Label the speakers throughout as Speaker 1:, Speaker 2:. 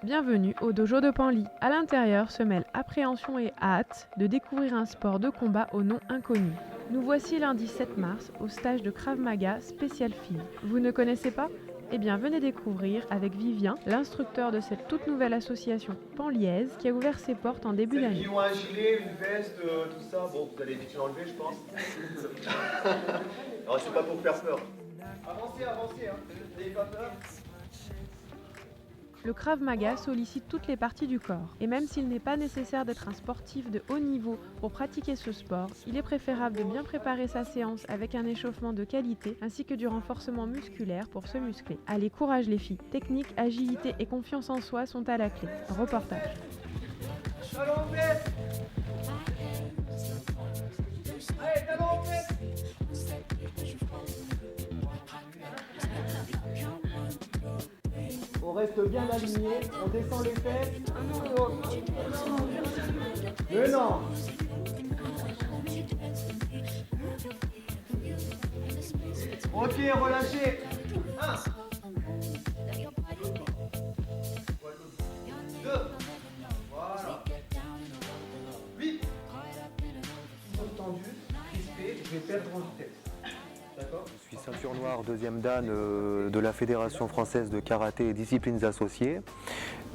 Speaker 1: Bienvenue au dojo de Panly. À l'intérieur se mêlent appréhension et hâte de découvrir un sport de combat au nom inconnu. Nous voici lundi 7 mars au stage de Krav Maga spécial filles. Vous ne connaissez pas ? Eh bien venez découvrir avec Vivien, l'instructeur de cette toute nouvelle association panliaise qui a ouvert ses portes en début d'année.
Speaker 2: Ils ont un gilet, une veste, tout ça. Bon, vous allez vite l'enlever, je pense. Alors, c'est pas pour faire peur. Avancez, avancez, hein. Vous n'avez pas peur.
Speaker 1: Le Krav Maga sollicite toutes les parties du corps. Et même s'il n'est pas nécessaire d'être un sportif de haut niveau pour pratiquer ce sport, il est préférable de bien préparer sa séance avec un échauffement de qualité ainsi que du renforcement musculaire pour se muscler. Allez, courage les filles. Technique, agilité et confiance en soi sont à la clé. Reportage.
Speaker 2: Talon en tête. Allez, talon en tête. On reste bien aligné, on descend les fesses. Mais non. Ok, relâchez. 1. 2. Voilà. 8. Tendu, crispé, je vais perdre en vitesse. D'accord ?
Speaker 3: Je suis ceinture noire deuxième dan de la Fédération française de karaté et disciplines associées.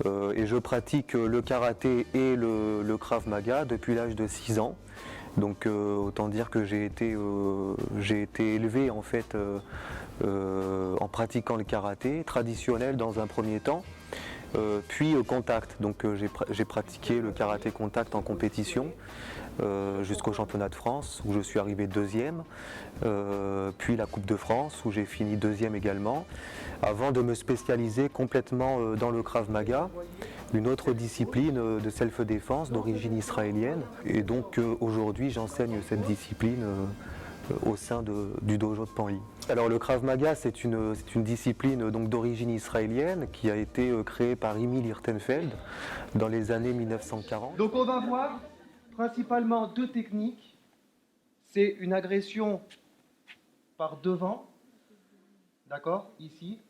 Speaker 3: Et je pratique le karaté et le Krav Maga depuis l'âge de 6 ans. Donc autant dire que j'ai été élevé en fait en pratiquant le karaté traditionnel dans un premier temps. Puis au contact, donc j'ai pratiqué le karaté contact en compétition jusqu'au championnat de France où je suis arrivé deuxième, puis la Coupe de France où j'ai fini deuxième également, avant de me spécialiser complètement dans le Krav Maga, une autre discipline de self-défense d'origine israélienne. Et donc aujourd'hui j'enseigne cette discipline au sein du dojo de Panly. Alors le Krav Maga c'est une discipline donc d'origine israélienne qui a été créée par Emil Hirtenfeld dans les années 1940.
Speaker 2: Donc on va voir principalement deux techniques. C'est une agression par devant, d'accord, ici,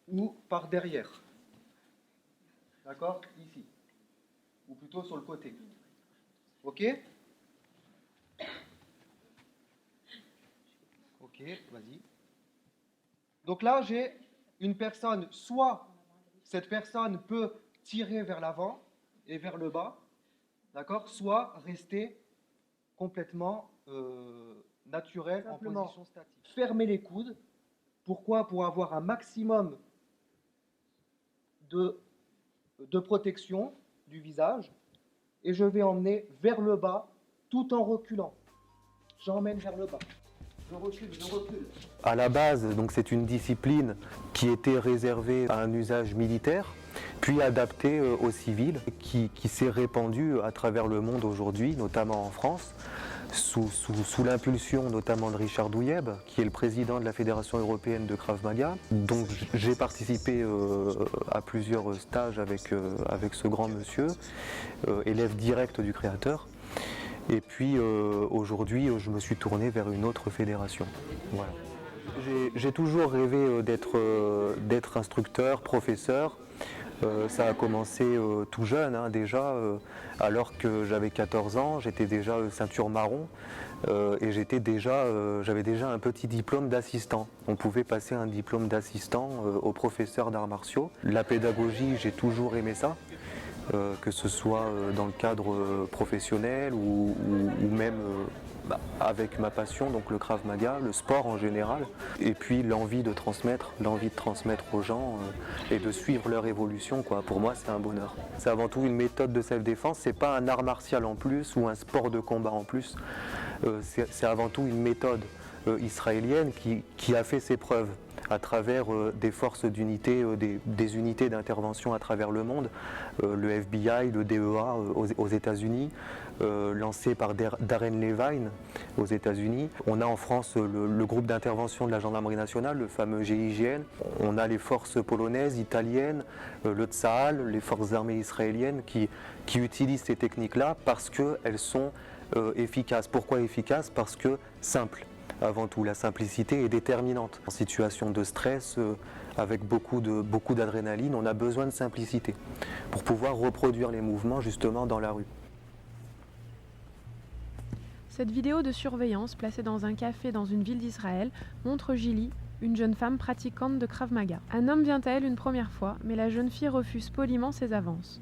Speaker 2: ou par derrière, d'accord, ici, ou plutôt sur le côté. Ok ? Ok, vas-y. Donc là, j'ai une personne, soit cette personne peut tirer vers l'avant et vers le bas, d'accord, soit rester complètement naturel en position statique. Fermez les coudes. Pourquoi ? Pour avoir un maximum de protection du visage. Et je vais emmener vers le bas tout en reculant. J'emmène vers le bas. Je recule, je recule.
Speaker 3: À la base, donc c'est une discipline qui était réservée à un usage militaire, puis adaptée aux civils, qui s'est répandue à travers le monde aujourd'hui, notamment en France, sous l'impulsion notamment de Richard Douyeb, qui est le président de la Fédération européenne de Krav Maga. Donc j'ai participé à plusieurs stages avec ce grand monsieur, élève direct du créateur. Et puis aujourd'hui, je me suis tourné vers une autre fédération. Voilà. J'ai toujours rêvé d'être instructeur, professeur. Ça a commencé tout jeune, hein, déjà, alors que j'avais 14 ans, j'étais déjà ceinture marron et j'avais déjà un petit diplôme d'assistant. On pouvait passer un diplôme d'assistant au professeur d'arts martiaux. La pédagogie, j'ai toujours aimé ça. Que ce soit dans le cadre professionnel ou même avec ma passion, donc le Krav Maga, le sport en général, et puis l'envie de transmettre aux gens et de suivre leur évolution, quoi. Pour moi, c'est un bonheur. C'est avant tout une méthode de self-défense, c'est pas un art martial en plus ou un sport de combat en plus, c'est avant tout une méthode israélienne qui a fait ses preuves à travers des forces d'unité, des unités d'intervention à travers le monde, le FBI, le DEA aux États-Unis, lancé par Darren Levine aux États-Unis. On a en France le groupe d'intervention de la gendarmerie nationale, le fameux GIGN. On a les forces polonaises, italiennes, le Tsahal, les forces armées israéliennes qui utilisent ces techniques-là parce qu'elles sont efficaces. Pourquoi efficaces ? Parce que simples. avant tout. La simplicité est déterminante. En situation de stress, avec beaucoup d'adrénaline, on a besoin de simplicité pour pouvoir reproduire les mouvements justement dans la rue.
Speaker 1: Cette vidéo de surveillance placée dans un café dans une ville d'Israël montre Gili, une jeune femme pratiquante de Krav Maga. Un homme vient à elle une première fois, mais la jeune fille refuse poliment ses avances.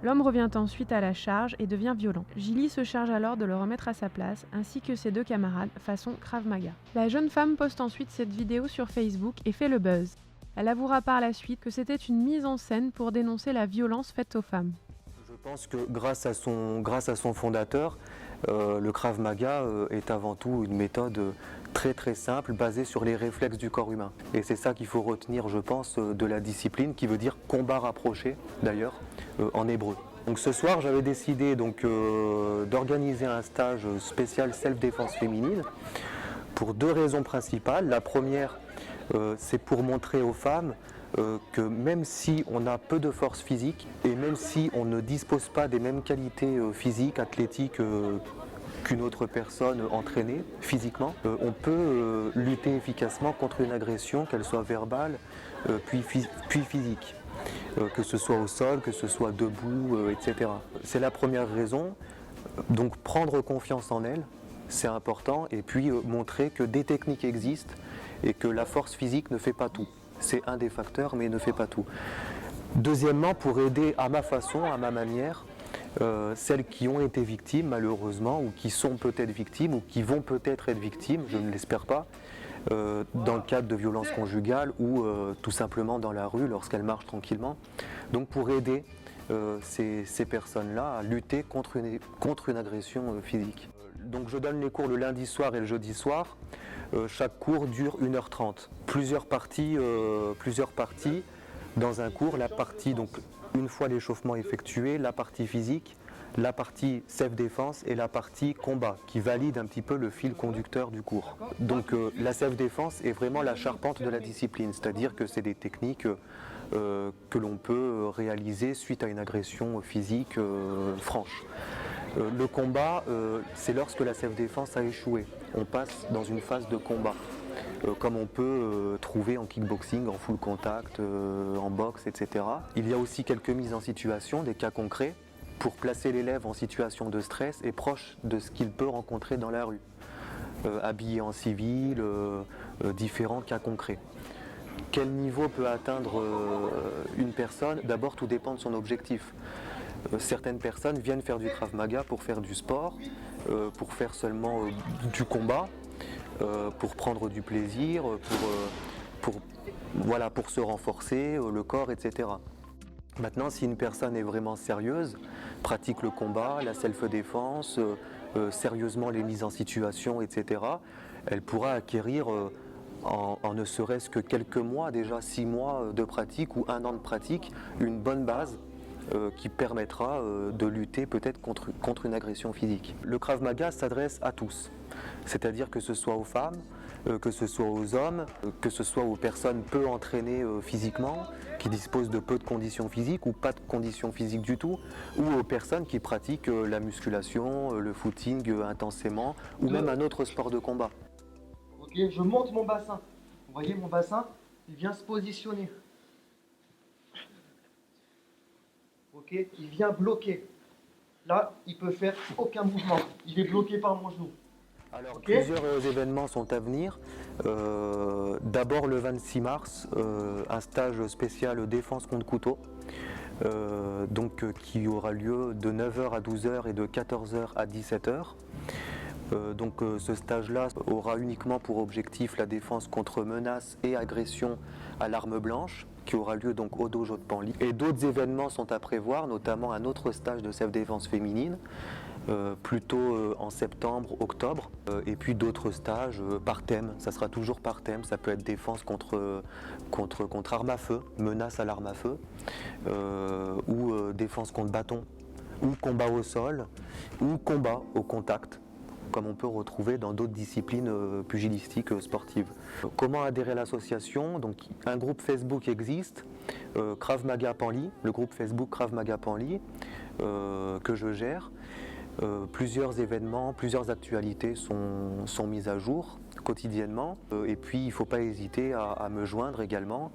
Speaker 1: L'homme revient ensuite à la charge et devient violent. Gili se charge alors de le remettre à sa place, ainsi que ses deux camarades, façon Krav Maga. La jeune femme poste ensuite cette vidéo sur Facebook et fait le buzz. Elle avouera par la suite que c'était une mise en scène pour dénoncer la violence faite aux femmes.
Speaker 3: Je pense que grâce à son fondateur, le Krav Maga est avant tout une méthode très très simple, basée sur les réflexes du corps humain. Et c'est ça qu'il faut retenir, je pense, de la discipline, qui veut dire combat rapproché, d'ailleurs, en hébreu. Donc ce soir, j'avais décidé d'organiser un stage spécial self-défense féminine pour deux raisons principales. La première, c'est pour montrer aux femmes que même si on a peu de force physique et même si on ne dispose pas des mêmes qualités physiques, athlétiques qu'une autre personne entraînée physiquement, on peut lutter efficacement contre une agression, qu'elle soit verbale puis physique, que ce soit au sol, que ce soit debout, etc. C'est la première raison. Donc prendre confiance en elle, c'est important, et puis montrer que des techniques existent et que la force physique ne fait pas tout. C'est un des facteurs, mais ne fait pas tout. Deuxièmement, pour aider à ma façon, à ma manière, celles qui ont été victimes malheureusement, ou qui sont peut-être victimes, ou qui vont peut-être être victimes, je ne l'espère pas, dans le cadre de violences conjugales ou tout simplement dans la rue lorsqu'elles marchent tranquillement. Donc pour aider ces personnes-là à lutter contre une agression physique. Donc je donne les cours le lundi soir et le jeudi soir. Chaque cours dure 1h30. Plusieurs parties dans un cours. La partie, donc une fois l'échauffement effectué, la partie physique, la partie self-défense et la partie combat, qui valide un petit peu le fil conducteur du cours. Donc la self-défense est vraiment la charpente de la discipline, c'est-à-dire que c'est des techniques que l'on peut réaliser suite à une agression physique franche. Le combat, c'est lorsque la self-défense a échoué. On passe dans une phase de combat, comme on peut trouver en kickboxing, en full contact, en boxe, etc. Il y a aussi quelques mises en situation, des cas concrets, pour placer l'élève en situation de stress et proche de ce qu'il peut rencontrer dans la rue. Habillé en civil, différents cas concrets. Quel niveau peut atteindre une personne? D'abord, tout dépend de son objectif. Certaines personnes viennent faire du Krav Maga pour faire du sport, pour faire seulement du combat, pour prendre du plaisir, pour se renforcer le corps, etc. Maintenant, si une personne est vraiment sérieuse, pratique le combat, la self-défense, sérieusement les mises en situation, etc., elle pourra acquérir en ne serait-ce que quelques mois, déjà 6 mois de pratique ou 1 an de pratique, une bonne base qui permettra de lutter peut-être contre une agression physique. Le Krav Maga s'adresse à tous, c'est-à-dire que ce soit aux femmes, que ce soit aux hommes, que ce soit aux personnes peu entraînées physiquement, qui disposent de peu de conditions physiques ou pas de conditions physiques du tout, ou aux personnes qui pratiquent la musculation, le footing intensément, ou même un autre sport de combat.
Speaker 2: Ok, je monte mon bassin. Vous voyez mon bassin, il vient se positionner. Ok, il vient bloquer. Là, il peut faire aucun mouvement. Il est bloqué par mon genou.
Speaker 3: Alors,
Speaker 2: Okay.
Speaker 3: Plusieurs événements sont à venir. D'abord le 26 mars, un stage spécial défense contre couteau, qui aura lieu de 9h à 12h et de 14h à 17h. Ce stage-là aura uniquement pour objectif la défense contre menaces et agressions à l'arme blanche, qui aura lieu donc au dojo de Panly. Et d'autres événements sont à prévoir, notamment un autre stage de self-défense féminine, plutôt en septembre, octobre, et puis d'autres stages par thème. Ça sera toujours par thème, ça peut être défense contre arme à feu, menace à l'arme à feu, ou défense contre bâton, ou combat au sol, ou combat au contact, comme on peut retrouver dans d'autres disciplines pugilistiques sportives. Comment adhérer à l'association? Donc, un groupe Facebook existe, Krav Maga Panly, le groupe Facebook Krav Maga Panly, que je gère. Plusieurs événements, plusieurs actualités sont mises à jour quotidiennement. Et puis, il ne faut pas hésiter à me joindre également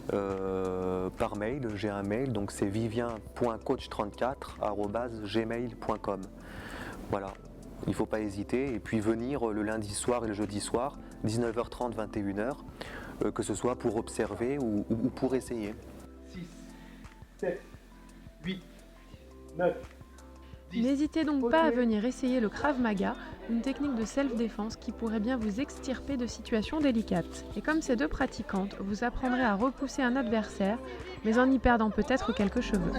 Speaker 3: par mail. J'ai un mail, donc c'est vivien.coach34@gmail.com. Voilà, il ne faut pas hésiter. Et puis venir le lundi soir et le jeudi soir, 19h30, 21h, que ce soit pour observer ou pour essayer.
Speaker 2: 6, 7, 8, 9, 10.
Speaker 1: N'hésitez donc pas à venir essayer le Krav Maga, une technique de self-défense qui pourrait bien vous extirper de situations délicates. Et comme ces deux pratiquantes, vous apprendrez à repousser un adversaire, mais en y perdant peut-être quelques cheveux.